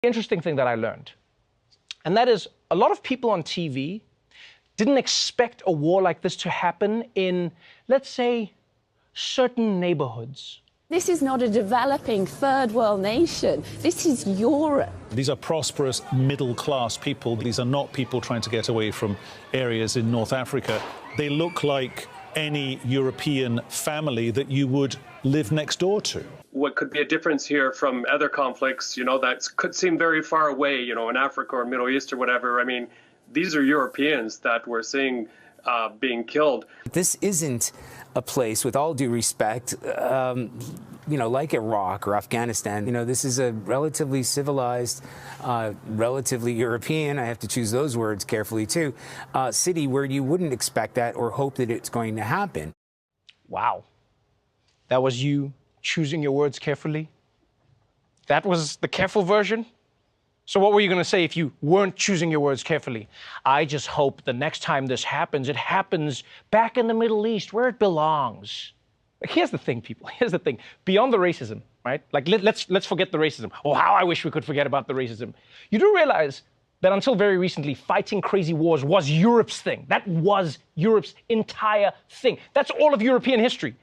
Interesting thing that I learned, and that is a lot of people on TV didn't expect a war like this to happen in, let's say, certain neighborhoods. This is not a developing third world nation. This is Europe. These are prosperous middle-class people. These are not people trying to get away from areas in North Africa. They look like any European family that you would live next door to. What could be a difference here from other conflicts, that could seem very far away, in Africa or Middle East or whatever. I mean, these are Europeans that we're seeing being killed. This isn't a place, with all due respect, like Iraq or Afghanistan. This is a relatively civilized, relatively European, I have to choose those words carefully too, city where you wouldn't expect that or hope that it's going to happen. Wow. That was you choosing your words carefully? That was the careful version? So what were you going to say if you weren't choosing your words carefully? I just hope the next time this happens, it happens back in the Middle East where it belongs. Like, here's the thing, people. Here's the thing. Beyond the racism, right? Like, let's forget the racism. Oh, how I wish we could forget about the racism. You do realize that until very recently, fighting crazy wars was Europe's thing. That was Europe's entire thing. That's all of European history.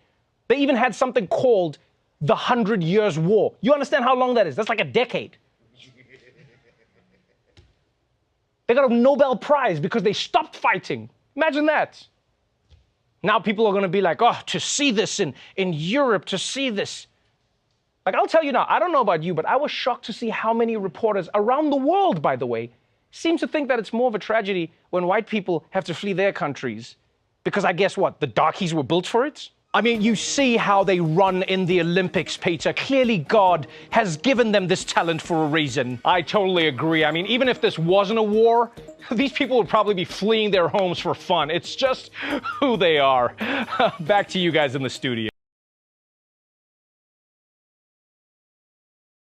They even had something called the 100 Years' War. You understand how long that is? That's like a decade. They got a Nobel Prize because they stopped fighting. Imagine that. Now people are going to be like, oh, to see this in Europe, to see this. Like, I'll tell you now, I don't know about you, but I was shocked to see how many reporters around the world, by the way, seem to think that it's more of a tragedy when white people have to flee their countries. Because I guess what, the darkies were built for it? I mean, you see how they run in the Olympics, Peter. Clearly God has given them this talent for a reason. I totally agree. I mean, even if this wasn't a war, these people would probably be fleeing their homes for fun. It's just who they are. Back to you guys in the studio.